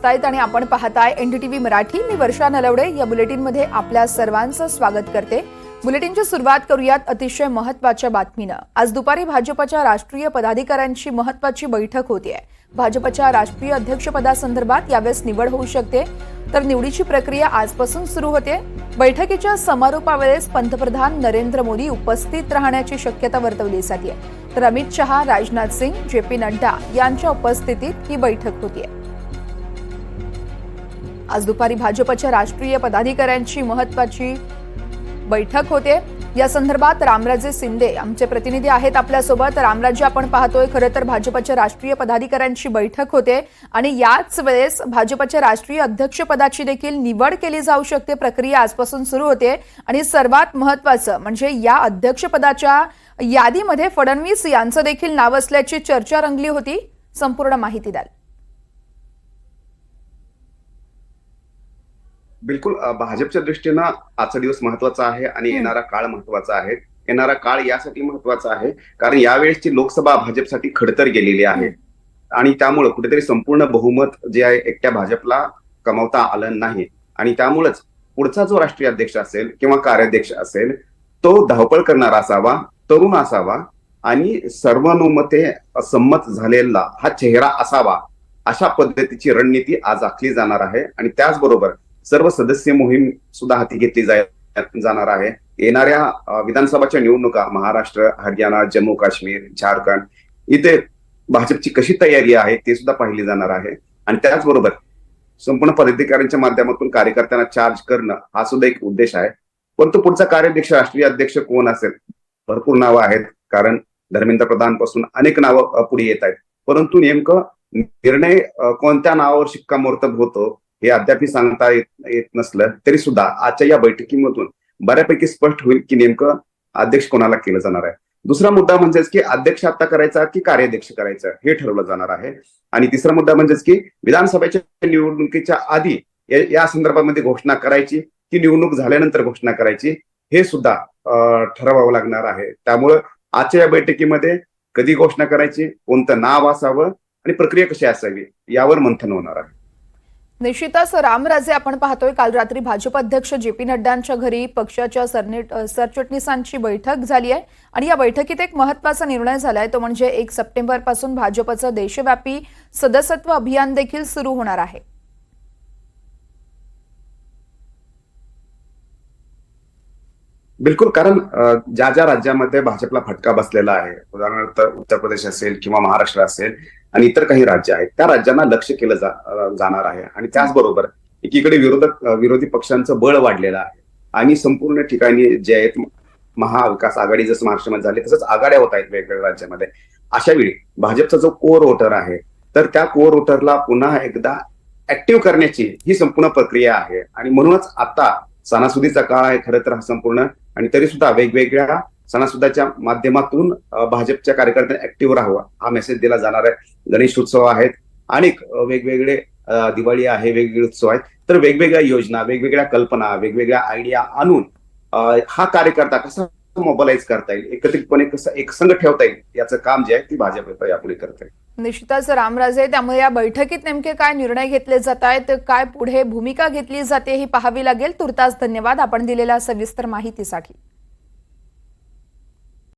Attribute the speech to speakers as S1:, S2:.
S1: आहेत आणि आपण पाहताय एनडीटीव्ही मराठी। मी वर्षा नलवडे या बुलेटिनमध्ये आपल्या सर्वांचं स्वागत करते। बुलेटिनची सुरुवात करूयात अतिशय महत्त्वाच्या बातमीने। आज दुपारी भाजपच्या राष्ट्रीय पदाधिकाऱ्यांची महत्त्वाची बैठक होतीये। भाजपच्या राष्ट्रीय अध्यक्षपदासंदर्भात यावेळेस निवड होऊ शकते, तर निवडीची प्रक्रिया आजपासून सुरू होते। बैठकीच्या समारोपावेळेस पंतप्रधान नरेंद्र मोदी उपस्थित राहण्याची शक्यता वर्तवली जाते, तर अमित शहा, राजनाथ सिंग, जेपी नड्डा यांच्या उपस्थितीत ही बैठक होतीये। आज दुपारी भाजपच्या राष्ट्रीय पदाधिकाऱ्यांची महत्त्वाची बैठक होते। या संदर्भात रामराजे शिंदे आमचे प्रतिनिधी आहेत आपल्यासोबत। रामराजे, आपण पाहतोय खरं तर भाजपच्या राष्ट्रीय पदाधिकाऱ्यांची बैठक होते आणि याच वेळेस भाजपच्या राष्ट्रीय अध्यक्षपदाची देखील निवड केली जाऊ शकते। प्रक्रिया आजपासून सुरू होते आणि सर्वात महत्त्वाचं म्हणजे या अध्यक्षपदाच्या यादीमध्ये फडणवीस यांचं देखील नाव असल्याची चर्चा रंगली होती। संपूर्ण माहिती द्याल?
S2: बिलकुल भाजपच्या दृष्टीने आजचा दिवस महत्त्वाचा आहे आणि येणारा काळ महत्त्वाचा आहे। येणारा काळ यासाठी महत्त्वाचा आहे कारण यावेळेसची लोकसभा भाजपसाठी खडतर गेलेली आहे आणि त्यामुळे कुठेतरी संपूर्ण बहुमत जे आहे एकट्या भाजपला कमावता आलं नाही आणि त्यामुळेच पुढचा जो राष्ट्रीय अध्यक्ष असेल किंवा कार्याध्यक्ष असेल तो धावपळ करणारा असावा, तरुण असावा आणि सर्वानुमते संमत झालेला हा चेहरा असावा, अशा पद्धतीची रणनीती आज आखली जाणार आहे आणि त्याचबरोबर सर्व सदस्य मोहीम सुद्धा हाती घेतली जाणार आहे। येणाऱ्या विधानसभाच्या निवडणुका महाराष्ट्र, हरियाणा, जम्मू काश्मीर, झारखंड इथे भाजपची कशी तयारी आहे ते सुद्धा पाहिली जाणार आहे आणि त्याचबरोबर संपूर्ण पदाधिकाऱ्यांच्या माध्यमातून कार्यकर्त्यांना चार्ज करणं हा सुद्धा एक उद्देश आहे। परंतु पुढचा कार्याध्यक्ष, राष्ट्रीय अध्यक्ष कोण असेल? भरपूर नावं आहेत कारण धर्मेंद्र प्रधान पासून अनेक नावं पुढे येत आहेत, परंतु नेमकं निर्णय कोणत्या नावावर शिक्कामोर्तब होतो हे अद्याप सांगता येत नसलं तरी सुद्धा आजच्या या बैठकीमधून बऱ्यापैकी स्पष्ट होईल की नेमकं अध्यक्ष कोणाला केलं जाणार आहे। दुसरा मुद्दा म्हणजेच की अध्यक्ष आता करायचा की कार्याध्यक्ष करायचं हे ठरवलं जाणार आहे आणि तिसरा मुद्दा म्हणजेच की विधानसभेच्या निवडणुकीच्या आधी या संदर्भामध्ये घोषणा करायची की निवडणूक झाल्यानंतर घोषणा करायची हे सुद्धा ठरवावं लागणार आहे। त्यामुळं आजच्या या बैठकीमध्ये कधी घोषणा करायची, कोणतं नाव असावं आणि प्रक्रिया कशी असावी यावर मंथन होणार आहे।
S1: निश्चितच रामराजे, आपण पाहतोय काल रात्री भाजप अध्यक्ष जेपी नड्डांच्या घरी पक्षाच्या सरचिटणीसांची बैठक झाली आहे आणि या बैठकीत एक महत्त्वाचा निर्णय झालाय, तो म्हणजे 1 सप्टेंबर पासून भाजपचं देशव्यापी सदस्यत्व अभियान देखील सुरू होणार आहे।
S2: बिलकुल, कारण ज्या ज्या राज्यामध्ये भाजपला फटका बसलेला आहे, उदाहरणार्थ उत्तर प्रदेश असेल किंवा महाराष्ट्र असेल आणि इतर काही राज्य आहेत, त्या राज्यांना लक्ष केलं जाणार आहे आणि त्याचबरोबर एकीकडे विरोधी पक्षांचं बळ वाढलेलं आहे आणि संपूर्ण ठिकाणी जे आहेत महाविकास आघाडी जसं महाराष्ट्रामध्ये झाले तसंच आघाड्या होत आहेत वेगवेगळ्या राज्यामध्ये। अशा वेळी भाजपचा जो कोर वोटर आहे तर त्या कोर वोटरला पुन्हा एकदा ऍक्टिव्ह करण्याची ही संपूर्ण प्रक्रिया आहे आणि म्हणूनच आता सणासुदीचा काळ आहे खरं तर हा संपूर्ण, आणि तरी सुद्धा वेगवेगळ्या सणासुदाच्या माध्यमातून भाजपच्या कार्यकर्त्यांनी ऍक्टिव्ह राहावं हा मेसेज दिला जाणार आहे। गणेश उत्सव आहेत, अनेक वेगवेगळे दिवाळी आहे, वेगवेगळे उत्सव आहेत, तर वेगवेगळ्या योजना, वेगवेगळ्या कल्पना, वेगवेगळ्या आयडिया आणून हा कार्यकर्ता कसा मोबिलाइज करता येईल, एकत्रितपणे कसं एक संघ ठेवता येईल याचं काम जे आहे ती भाजप यापुढे करते।
S1: निश्चितच रामराजे, त्यामुळे या बैठकीत नेमके काय निर्णय घेतले जात आहेत, काय पुढे भूमिका घेतली जाते ही पाहावी लागेल। तुर्तास धन्यवाद आपण दिलेल्या सविस्तर माहितीसाठी।